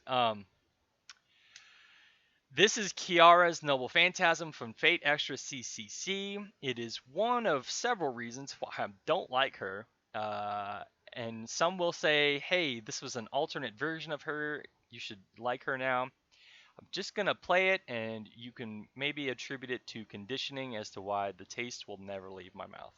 Um, this is Kiara's Noble Phantasm from Fate Extra CCC. It is one of several reasons why I don't like her. And some will say, hey, this was an alternate version of her. You should like her now. I'm just going to play it, and you can maybe attribute it to conditioning as to why the taste will never leave my mouth.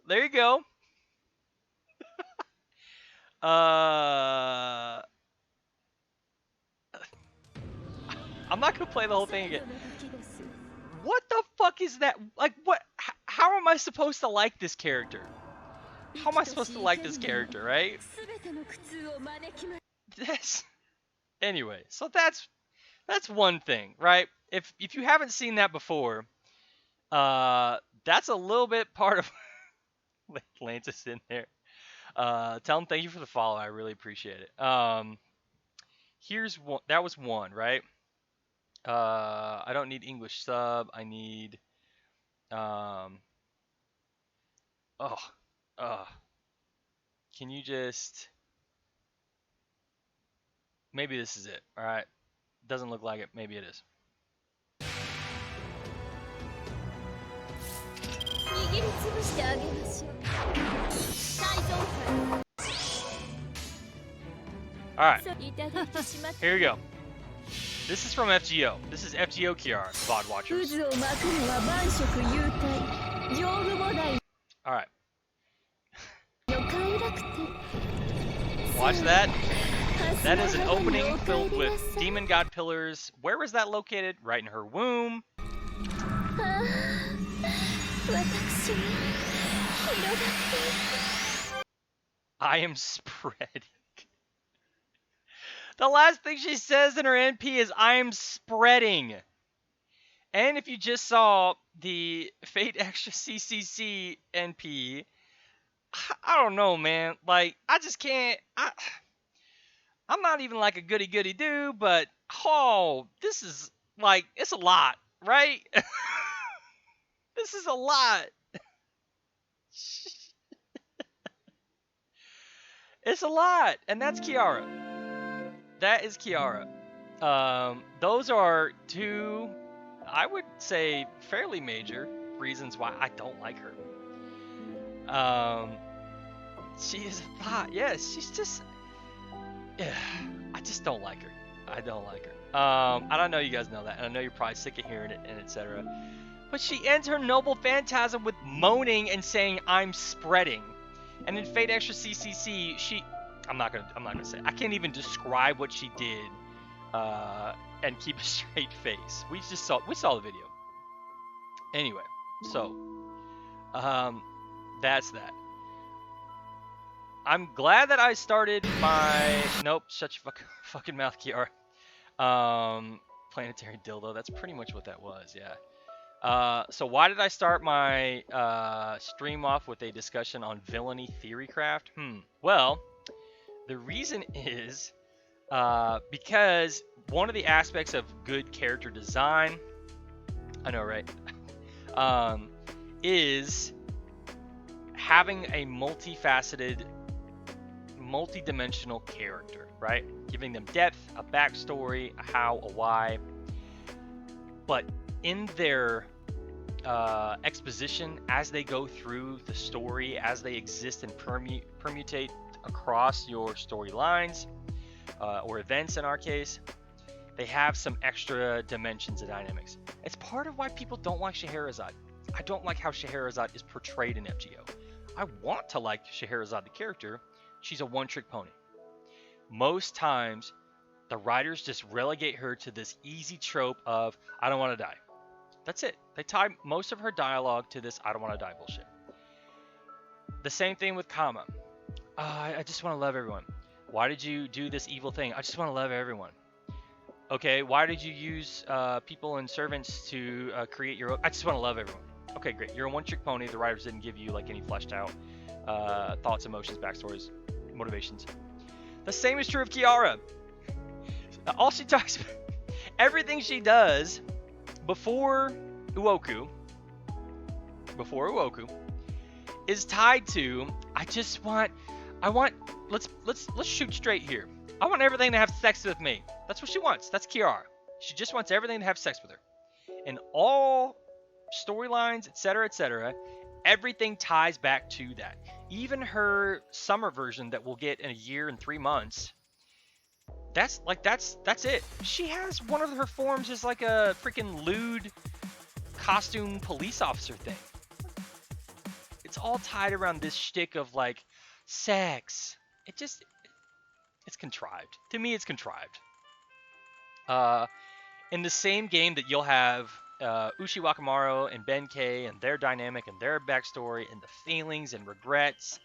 There you go. I'm not gonna play the whole thing again. What the fuck is that? Like, what? How am I supposed to like this character? How am I supposed to like this character, right? Anyway, so that's one thing, right? If you haven't seen that before, that's a little bit part of Lance is in there. Tell him thank you for the follow. I really appreciate it. Here's one. That was one, right? I don't need English sub. I need. Um. Oh. Can you just? Maybe this is it. All right. Doesn't look like it. Maybe it is. All right. Here we go. This is from FGO. This is FGO Kiara, VOD watchers. All right. Watch that. That is an opening filled with demon god pillars. Where was that located? Right in her womb. I am spreading. The last thing she says in her NP is, I am spreading. And if you just saw the Fate Extra CCC NP, I don't know, man. Like, I just can't. I'm not even like a goody-goody dude, but, this is, like, it's a lot, right? This is a lot. It's a lot, and that's Kiara. That is Kiara. Those are two, I would say, fairly major reasons why I don't like her. She is a thought. Yes, she's just. Yeah, I just don't like her. I don't like her. I don't know you guys know that, and I know you're probably sick of hearing it, and etc. But she ends her Noble Phantasm with moaning and saying, "I'm spreading." And in Fate Extra CCC, I'm not gonna say. I can't even describe what she did, and keep a straight face. We saw the video. Anyway, so, that's that. I'm glad that I started my. Nope, shut your fucking mouth, Kiara. Planetary dildo. That's pretty much what that was. Yeah. So why did I start my stream off with a discussion on villainy theorycraft? Well, the reason is because one of the aspects of good character design, I know, right? Is having a multifaceted, multi-dimensional character, right? Giving them depth, a backstory, a how, a why. But in their exposition, as they go through the story, as they exist and permutate across your storylines or events in our case, they have some extra dimensions and dynamics. It's part of why people don't like Scheherazade. I don't like how Scheherazade is portrayed in FGO. I want to like Scheherazade the character. She's a one-trick pony. Most times, the writers just relegate her to this easy trope of, I don't want to die. That's it. They tie most of her dialogue to this "I don't want to die" bullshit. The same thing with Kama. I just want to love everyone. Why did you do this evil thing? I just want to love everyone. Okay, why did you use people and servants to create your own? I just want to love everyone. Okay, great. You're a one-trick pony. The writers didn't give you like any fleshed out thoughts, emotions, backstories, motivations. The same is true of Kiara. All she talks, everything she does before Uoku, is tied to let's shoot straight here. I want everything to have sex with me. That's what she wants. That's Kiara. She just wants everything to have sex with her. And all storylines, etc., everything ties back to that. Even her summer version that we'll get in a year and 3 months, that's it. She has one of her forms is like a freaking lewd costume police officer thing. It's all tied around this shtick of like sex. It's contrived. To me, it's contrived. In the same game that you'll have Uchi Wakamoto and Ben K and their dynamic and their backstory and the feelings and regrets.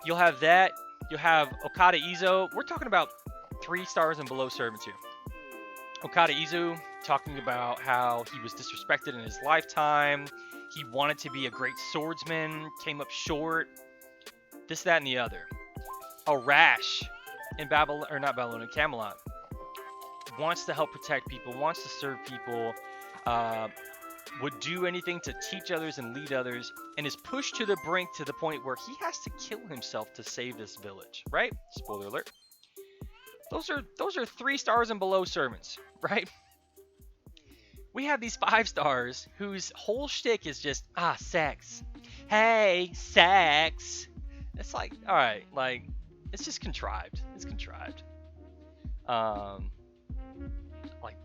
You'll have that. You'll have Okada Izo. We're talking about 3 stars and below servants here. Okada Izu talking about how he was disrespected in his lifetime. He wanted to be a great swordsman, came up short. This, that, and the other. Arash in in Camelot wants to help protect people, wants to serve people, would do anything to teach others and lead others, and is pushed to the brink to the point where he has to kill himself to save this village, right? Spoiler alert. Those are 3 stars and below servants, right? We have these 5 stars whose whole shtick is just, sex. Hey, sex. It's like, all right, like, it's just contrived. It's contrived. Like,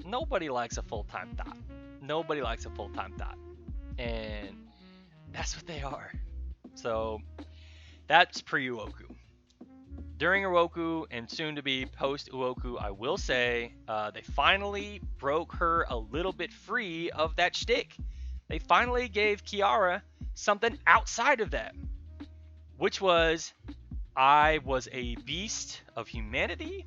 nobody likes a full-time thought. Nobody likes a full-time thought. And that's what they are. So, that's pre-Uoku. During Uoku and soon to be post Uoku, I will say they finally broke her a little bit free of that shtick. They finally gave Kiara something outside of that, which was, I was a beast of humanity.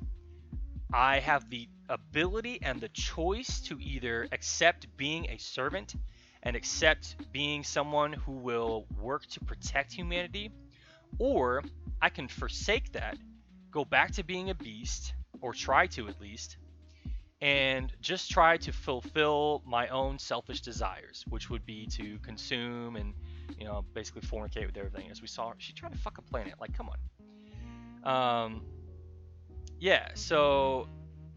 I have the ability and the choice to either accept being a servant and accept being someone who will work to protect humanity, or I can forsake that, go back to being a beast, or try to at least, and just try to fulfill my own selfish desires, which would be to consume and, basically fornicate with everything. As we saw, she tried to fuck a planet. Like, come on. Yeah, so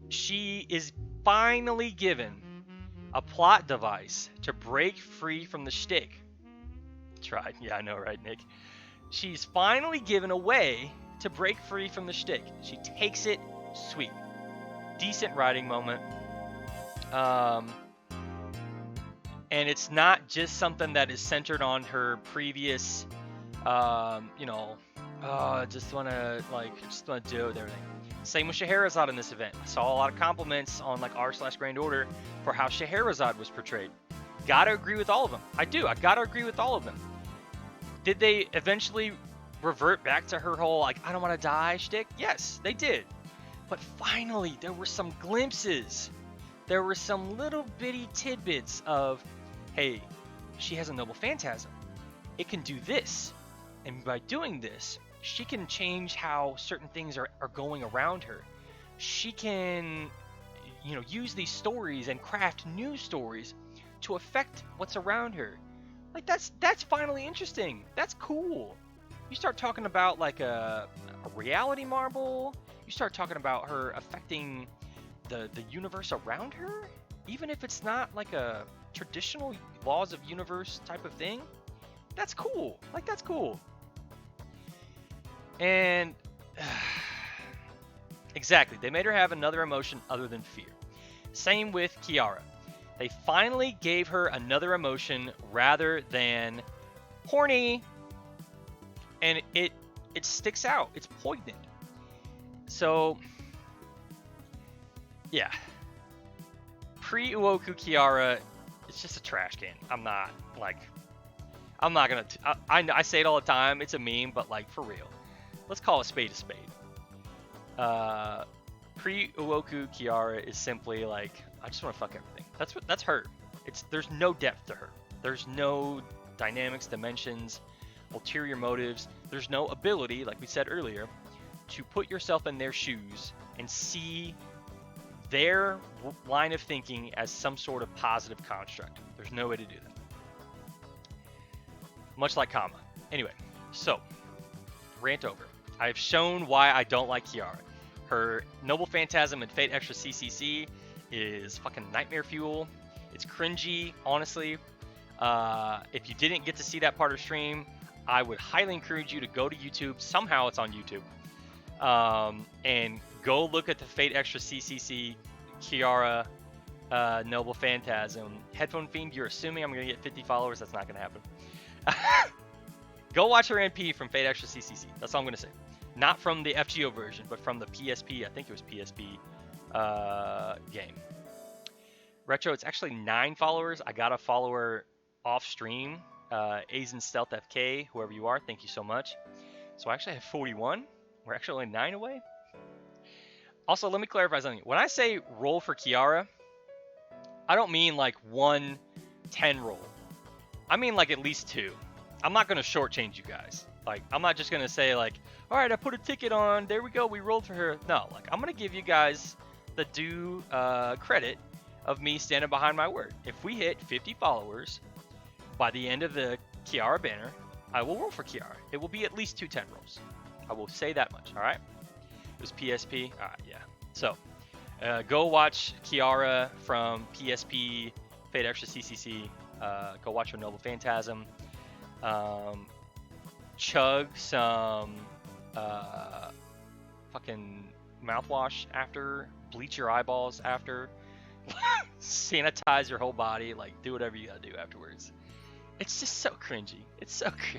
she is finally given a plot device to break free from the shtick. Tried. Yeah, I know, right, Nick? She's finally given a way to break free from the shtick. She takes it, sweet. Decent writing moment. And it's not just something that is centered on her previous, just want to do with everything. Same with Scheherazade in this event. I saw a lot of compliments on like r/Grand Order for how Scheherazade was portrayed. Gotta agree with all of them. I do. I gotta agree with all of them. Did they eventually revert back to her whole like I don't want to die shtick? Yes, they did. But finally, there were some glimpses. There were some little bitty tidbits of, hey, she has a noble phantasm. It can do this. And by doing this, she can change how certain things are going around her. She can, use these stories and craft new stories to affect what's around her. Like, that's finally interesting. That's cool. You start talking about like a reality marble. You start talking about her affecting the universe around her, even if it's not like a traditional laws of universe type of thing. That's cool. Like, that's cool. And exactly, they made her have another emotion other than fear. Same with Kiara. They finally gave her another emotion rather than horny. And it sticks out. It's poignant. So, yeah. Pre-Uoku Kiara, it's just a trash can. I'm not gonna. I say it all the time. It's a meme, but like for real, let's call a spade a spade. Pre-Uoku Kiara is simply like, I just want to fuck everything. That's her. There's no depth to her. There's no dynamics, dimensions, ulterior motives. There's no ability, like we said earlier, to put yourself in their shoes and see their line of thinking as some sort of positive construct. There's no way to do that. Much like Kama. Anyway, so, rant over. I've shown why I don't like Kiara. Her Noble Phantasm and Fate Extra CCC is fucking nightmare fuel. It's cringy, honestly. If you didn't get to see that part of stream, I would highly encourage you to go to YouTube. Somehow it's on YouTube. And go look at the Fate Extra CCC Kiara Noble Phantasm. Headphone Fiend, you're assuming I'm going to get 50 followers. That's not going to happen. Go watch her NP from Fate Extra CCC. That's all I'm going to say. Not from the FGO version, but from the PSP. I think it was PSP game. Retro, it's actually 9 followers. I got a follower off stream. Azen Stealth FK, whoever you are, thank you so much. So I actually have 41. We're actually only 9 away. Also, let me clarify something. When I say roll for Kiara, I don't mean like 1-10 roll. I mean like at least 2. I'm not going to shortchange you guys. Like, I'm not just going to say like, all right, I put a ticket on. There we go. We rolled for her. No, like I'm going to give you guys the due credit of me standing behind my word. If we hit 50 followers by the end of the Kiara banner, I will roll for Kiara. It will be at least 2 10 rolls. I will say that much, all right? It was PSP. All right, yeah. So, go watch Kiara from PSP, Fate Extra CCC. Go watch her Noble Phantasm. Chug some fucking mouthwash after. Bleach your eyeballs after. Sanitize your whole body. Like, do whatever you gotta do afterwards. It's just so cringy. It's so cringy.